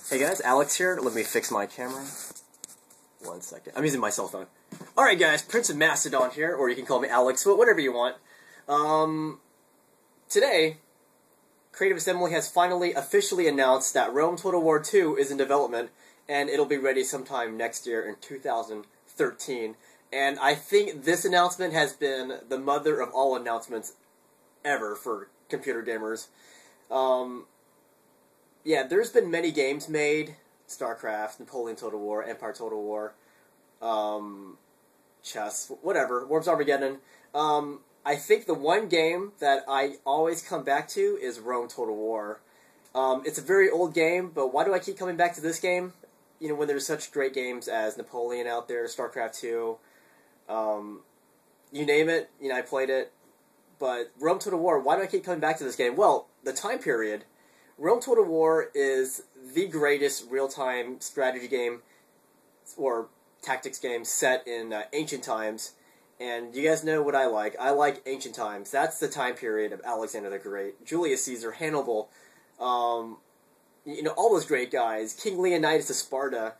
Hey guys, Alex here. Let me fix my camera. 1 second. I'm using my cell phone. Alright guys, PrinceofMacedon here, or you can call me Alex, whatever you want. Today, Creative Assembly has finally officially announced that Rome Total War 2 is in development, and it'll be ready sometime next year in 2013. And I think this announcement has been the mother of all announcements ever for computer gamers. Yeah, there's been many games made. StarCraft, Napoleon Total War, Empire Total War, chess, whatever, Worms Armageddon. I think the one game that I always come back to is Rome Total War. It's a very old game, but why do I keep coming back to this game? You know, when there's such great games as Napoleon out there, StarCraft 2, you name it, you know, I played it. But Rome Total War, why do I keep coming back to this game? Well, the time period. Rome Total War is the greatest real-time strategy game or tactics game set in ancient times. And you guys know what I like. I like ancient times. That's the time period of Alexander the Great, Julius Caesar, Hannibal, you know, all those great guys, King Leonidas of Sparta.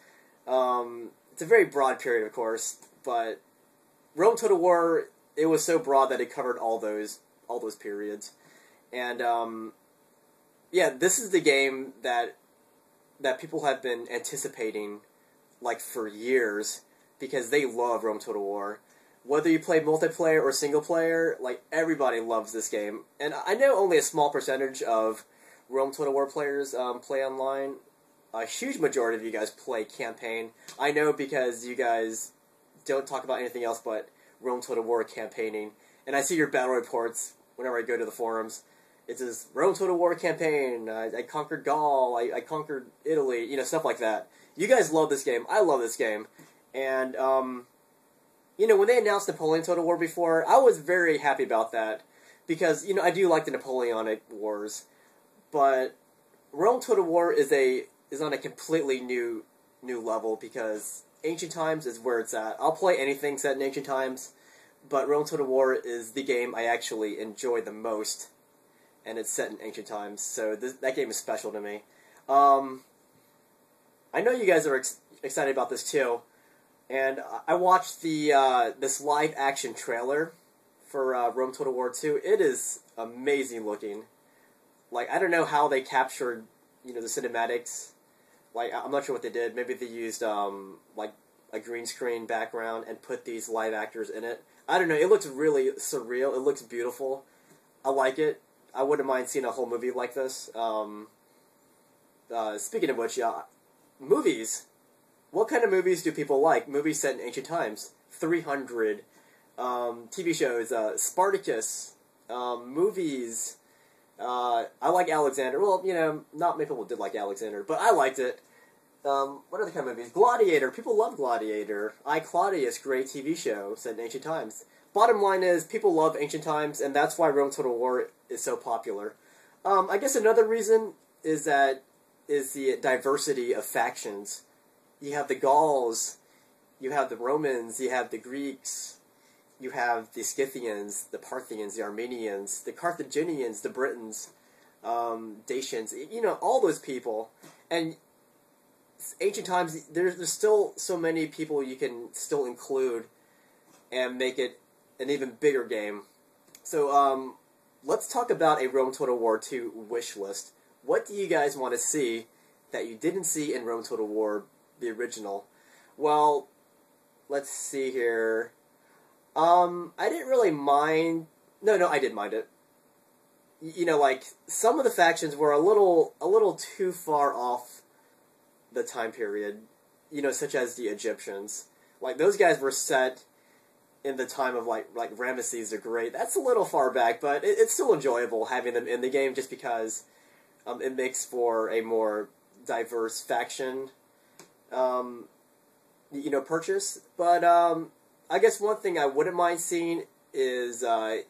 It's a very broad period, of course, but Rome Total War, it was so broad that it covered all those periods. And yeah, this is the game that people have been anticipating, like, for years, because they love Rome Total War. Whether you play multiplayer or single player, like, everybody loves this game. And I know only a small percentage of Rome Total War players play online. A huge majority of you guys play campaign. I know because you guys don't talk about anything else but Rome Total War campaigning. And I see your battle reports whenever I go to the forums. It says, Rome Total War campaign, I conquered Gaul, I conquered Italy, you know, stuff like that. You guys love this game. I love this game. And, you know, when they announced Napoleon Total War before, I was very happy about that. Because, you know, I do like the Napoleonic Wars. But Rome Total War is on a completely new level, because ancient times is where it's at. I'll play anything set in ancient times, but Rome Total War is the game I actually enjoy the most. And it's set in ancient times, so that game is special to me. I know you guys are excited about this too, and I watched this live-action trailer for Rome Total War 2. It is amazing looking. Like, I don't know how they captured, you know, the cinematics. Like, I'm not sure what they did. Maybe they used, like, a green screen background and put these live actors in it. I don't know. It looks really surreal. It looks beautiful. I like it. I wouldn't mind seeing a whole movie like this. Speaking of which, movies. What kind of movies do people like? Movies set in ancient times. 300. TV shows. Spartacus. Movies. I like Alexander. Well, you know, not many people did like Alexander, but I liked it. What other kind of movies? Gladiator. People love Gladiator. I, Claudius, great TV show set in ancient times. Bottom line is, people love ancient times, and that's why Rome Total War is so popular. I guess another reason is the diversity of factions. You have the Gauls, you have the Romans, you have the Greeks, you have the Scythians, the Parthians, the Armenians, the Carthaginians, the Britons, Dacians, you know, all those people. And ancient times, there's still so many people you can still include and make it an even bigger game. So, let's talk about a Rome Total War 2 wish list. What do you guys want to see that you didn't see in Rome Total War, the original? Well, let's see here. I didn't really mind. No, I did mind it. You know, like, some of the factions were a little too far off the time period. You know, such as the Egyptians. Like, those guys were set in the time of, like Ramesses the Great. That's a little far back, but it's still enjoyable having them in the game, just because it makes for a more diverse faction, you know, purchase. But I guess one thing I wouldn't mind seeing is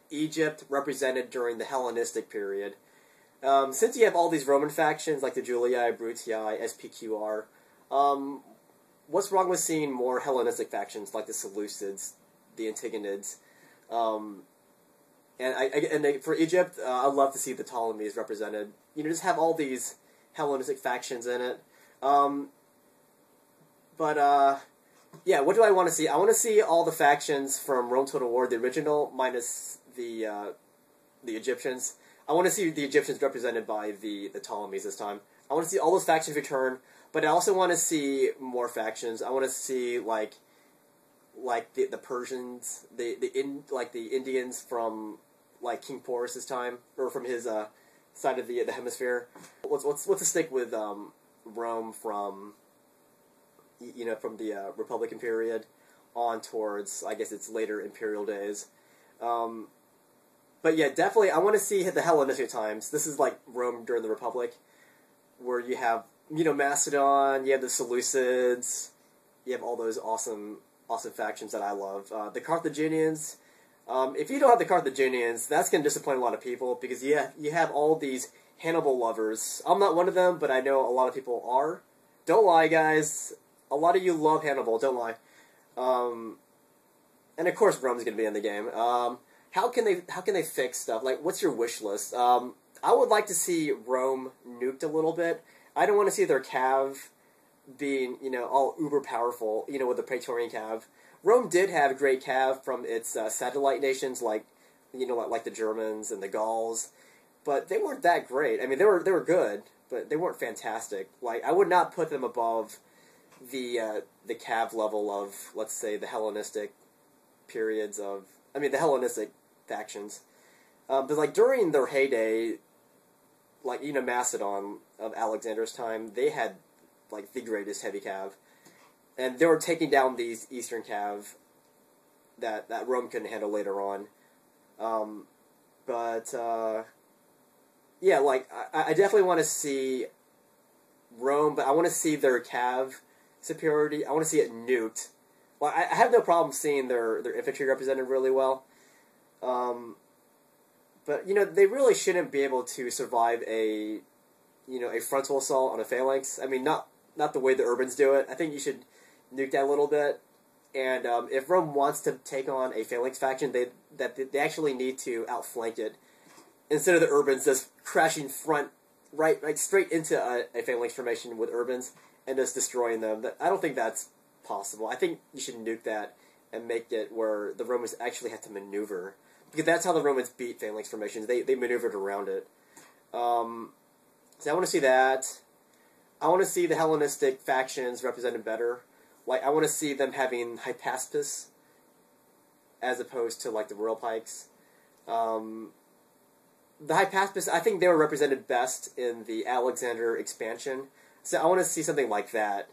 Egypt represented during the Hellenistic period. Since you have all these Roman factions, like the Julii, Brutii, SPQR, what's wrong with seeing more Hellenistic factions, like the Seleucids, the Antigonids, and for Egypt, I'd love to see the Ptolemies represented. You know, just have all these Hellenistic factions in it. Yeah, what do I want to see? I want to see all the factions from Rome Total War, the original, minus the Egyptians. I want to see the Egyptians represented by the Ptolemies this time. I want to see all those factions return, but I also want to see more factions. I want to see like the Persians, the Indians from like King Porus's time, or from his side of the hemisphere. Let's stick with Rome from from the Republican period on towards, I guess, its later imperial days. But yeah, definitely, I want to see the Hellenistic times. This is like Rome during the Republic, where you have, Macedon, you have the Seleucids, you have all those awesome factions that I love. The Carthaginians, if you don't have the Carthaginians, that's going to disappoint a lot of people, because you have all these Hannibal lovers. I'm not one of them, but I know a lot of people are. Don't lie, guys. A lot of you love Hannibal, don't lie. And of course Rome's going to be in the game. How can they fix stuff? Like, what's your wish list? I would like to see Rome nuked a little bit. I don't want to see their cav being, all uber powerful, with the Praetorian cav. Rome did have great cav from its satellite nations, like the Germans and the Gauls, but they weren't that great. I mean, they were good, but they weren't fantastic. Like, I would not put them above the cav level of, let's say, the Hellenistic periods of, the Hellenistic factions. But like during their heyday, like Macedon of Alexander's time, they had like the greatest heavy cav, and they were taking down these Eastern cav that Rome couldn't handle later on. Yeah, like I definitely want to see Rome, but I want to see their cav superiority. I want to see it nuked. Well, I have no problem seeing their infantry represented really well. But, they really shouldn't be able to survive a frontal assault on a phalanx. I mean, not the way the Urbans do it. I think you should nuke that a little bit. And if Rome wants to take on a phalanx faction, they actually need to outflank it, instead of the Urbans just crashing right straight into a phalanx formation with Urbans and just destroying them. I don't think that's possible. I think you should nuke that and make it where the Romans actually have to maneuver, because that's how the Romans beat phalanx formations. They maneuvered around it. So I want to see that. I want to see the Hellenistic factions represented better. Like, I want to see them having Hypaspis as opposed to like the Royal Pikes. The Hypaspis, I think they were represented best in the Alexander expansion. So I want to see something like that.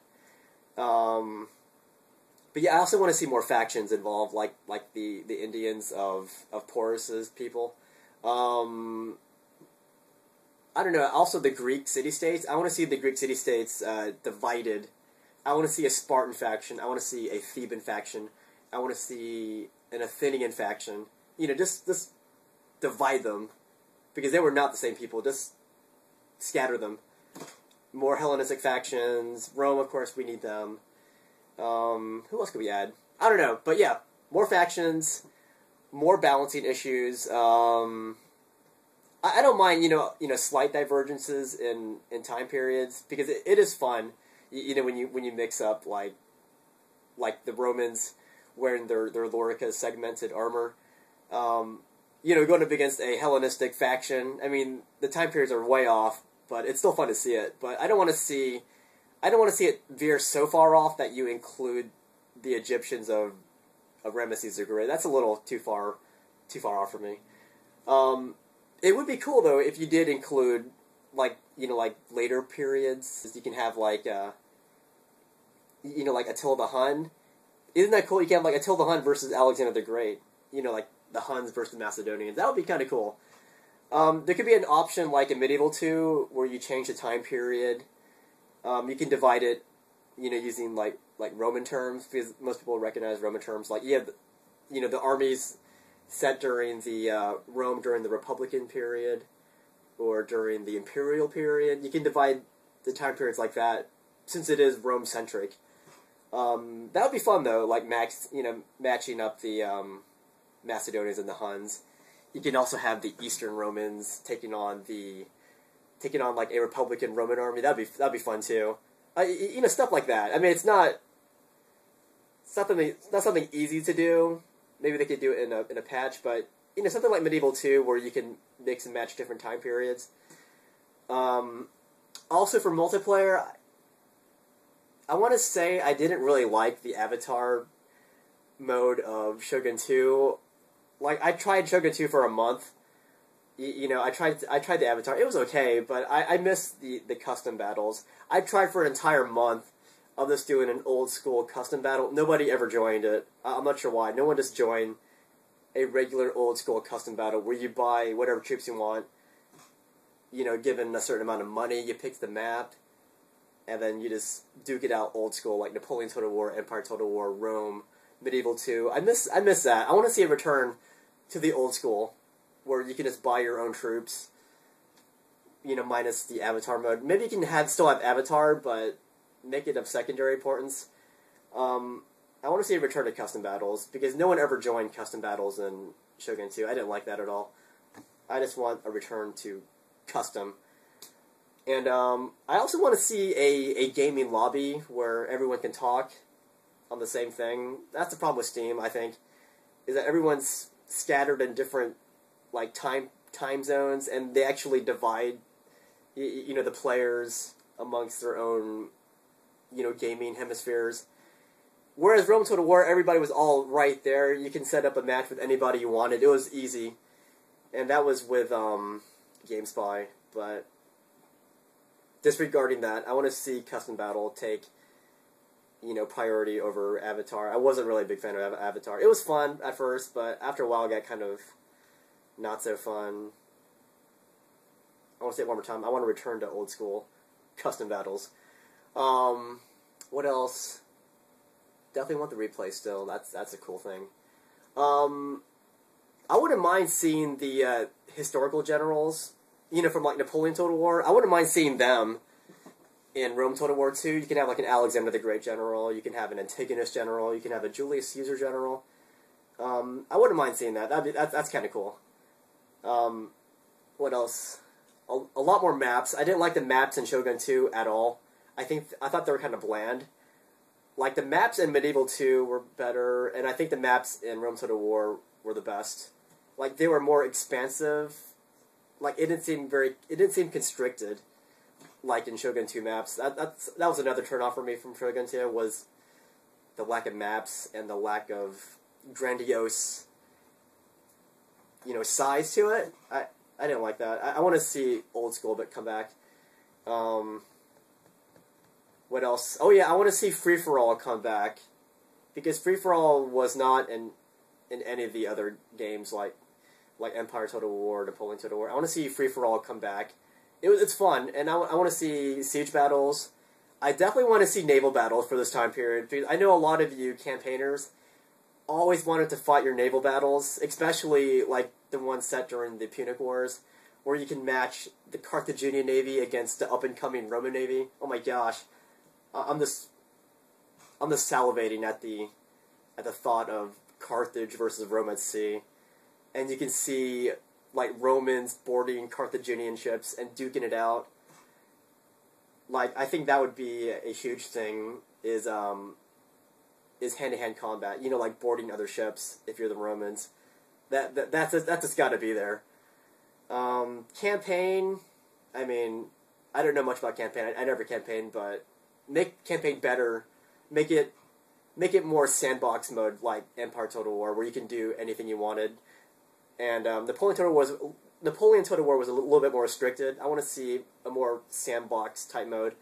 But yeah, I also want to see more factions involved, like the Indians of Porus's people. I don't know. Also, the Greek city-states. I want to see the Greek city-states divided. I want to see a Spartan faction. I want to see a Theban faction. I want to see an Athenian faction. Just divide them, because they were not the same people. Just scatter them. More Hellenistic factions. Rome, of course, we need them. Who else could we add? I don't know, but yeah, more factions, more balancing issues. I don't mind, slight divergences in time periods, because it is fun, when you mix up like the Romans wearing their lorica segmented armor, going up against a Hellenistic faction. I mean, the time periods are way off, but it's still fun to see it. But I don't want to see it veer so far off that you include the Egyptians of Ramesses the Great. That's a little too far off for me. It would be cool though if you did include like later periods. You can have like Attila the Hun. Isn't that cool? You can have like Attila the Hun versus Alexander the Great. Like the Huns versus the Macedonians. That would be kind of cool. There could be an option like in Medieval 2 where you change the time period. You can divide it, using like Roman terms, because most people recognize Roman terms. Like the armies set during the Rome during the Republican period, or during the Imperial period. You can divide the time periods like that, since it is Rome centric. That would be fun though, like matching up the Macedonians and the Huns. You can also have the Eastern Romans taking on the taking on like a Republican Roman army. That'd be fun too. Stuff like that. I mean, it's not something easy to do. Maybe they could do it in a patch, but something like Medieval 2 where you can mix and match different time periods. Also for multiplayer, I want to say I didn't really like the Avatar mode of Shogun 2. Like, I tried Shogun 2 for a month. I tried the Avatar. It was okay, but I missed the custom battles. I tried for an entire month of this doing an old school custom battle. Nobody ever joined it. I'm not sure why. No one just joined a regular old school custom battle where you buy whatever troops you want. Given a certain amount of money, you pick the map, and then you just duke it out old school, like Napoleon Total War, Empire Total War, Rome, Medieval 2. I miss that. I want to see a return to the old school, where you can just buy your own troops, minus the Avatar mode. Maybe you can still have Avatar, but make it of secondary importance. I want to see a return to custom battles, because no one ever joined custom battles in Shogun 2. I didn't like that at all. I just want a return to custom. And I also want to see a gaming lobby where everyone can talk on the same thing. That's the problem with Steam, I think, is that everyone's scattered in different like time zones, and they actually divide the players amongst their own gaming hemispheres. Whereas Rome Total War, everybody was all right there. You can set up a match with anybody you wanted. It was easy, and that was with GameSpy. But disregarding that, I want to see Custom Battle take priority over Avatar. I wasn't really a big fan of Avatar. It was fun at first, but after a while it got kind of not so fun. I want to say it one more time. I want to return to old school custom battles. What else? Definitely want the replay still. That's a cool thing. I wouldn't mind seeing the historical generals, from like Napoleon Total War. I wouldn't mind seeing them in Rome Total War 2. You can have like an Alexander the Great general. You can have an Antigonus general. You can have a Julius Caesar general. I wouldn't mind seeing that. That's kind of cool. What else? A lot more maps. I didn't like the maps in Shogun 2 at all. I thought they were kind of bland. Like, the maps in Medieval 2 were better, and I think the maps in Rome Total War were the best. Like, they were more expansive. Like, it didn't seem constricted, like in Shogun 2 maps. That was another turn-off for me from Shogun 2, was the lack of maps and the lack of grandiose, size to it. I didn't like that. I want to see old school but come back. What else? Oh yeah, I want to see free-for-all come back, because free-for-all was not in any of the other games like Empire Total War, Napoleon Total War. I want to see free-for-all come back. It's fun, and I want to see siege battles. I definitely want to see naval battles for this time period, because I know a lot of you campaigners always wanted to fight your naval battles, especially like the ones set during the Punic Wars, where you can match the Carthaginian Navy against the up-and-coming Roman Navy. Oh my gosh. I'm just salivating at the thought of Carthage versus Rome at sea, and you can see like Romans boarding Carthaginian ships and duking it out. Like, I think that would be a huge thing. Is hand-to-hand combat. Like boarding other ships if you're the Romans. That's just got to be there. Campaign. I mean, I don't know much about campaign. I never campaigned, but make campaign better. Make it more sandbox mode like Empire Total War, where you can do anything you wanted. And Napoleon Total War was a little bit more restricted. I want to see a more sandbox type mode.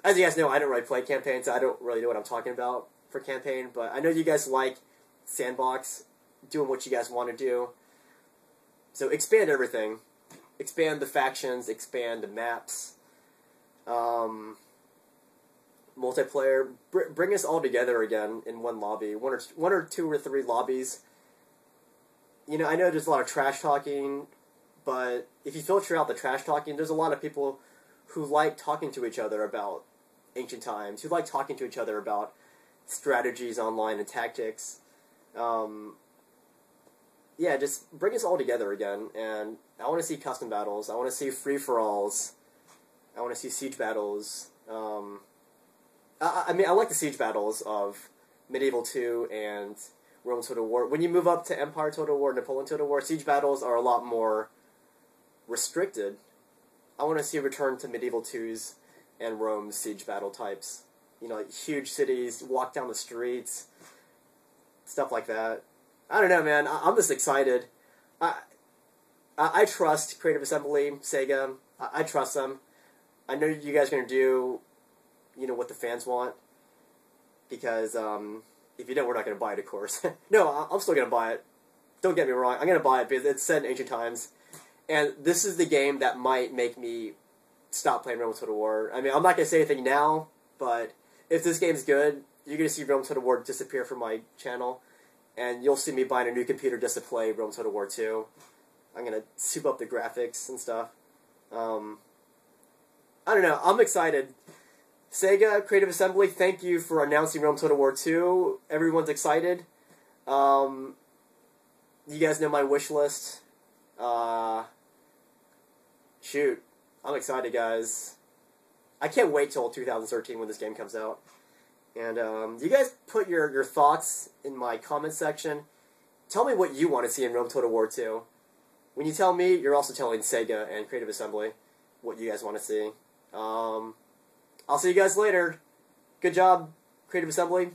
As you guys know, I don't really play campaign, so I don't really know what I'm talking about for campaign. But I know you guys like sandbox, doing what you guys want to do. So expand everything. Expand the factions, expand the maps. Multiplayer, bring us all together again in one lobby, one or two or three lobbies. I know there's a lot of trash talking, but if you filter out the trash talking, there's a lot of people who like talking to each other about ancient times, who like talking to each other about strategies online and tactics. yeah, just bring us all together again. And I want to see custom battles. I want to see free-for-alls. I want to see siege battles. I mean, I like the siege battles of Medieval 2 and Rome Total War. When you move up to Empire Total War, Napoleon Total War, siege battles are a lot more restricted. I want to see a return to Medieval 2's and Rome's siege battle types. You know, like huge cities, walk down the streets, stuff like that. I don't know, man. I'm just excited. I trust Creative Assembly, Sega. I trust them. I know you guys are going to do, you know, what the fans want. Because, if you don't, we're not going to buy it, of course. No, I'm still going to buy it. Don't get me wrong. I'm going to buy it because it's set in ancient times. And this is the game that might make me stop playing Rome Total War. I mean, I'm not going to say anything now, but if this game's good, you're going to see Rome Total War disappear from my channel. And you'll see me buying a new computer just to play Rome Total War 2. I'm going to soup up the graphics and stuff. I don't know. I'm excited. Sega, Creative Assembly, thank you for announcing Rome Total War 2. Everyone's excited. You guys know my wish list. Shoot. I'm excited, guys. I can't wait till 2013 when this game comes out. And you guys put your thoughts in my comment section. Tell me what you want to see in Rome Total War 2. When you tell me, you're also telling Sega and Creative Assembly what you guys want to see. I'll see you guys later. Good job, Creative Assembly.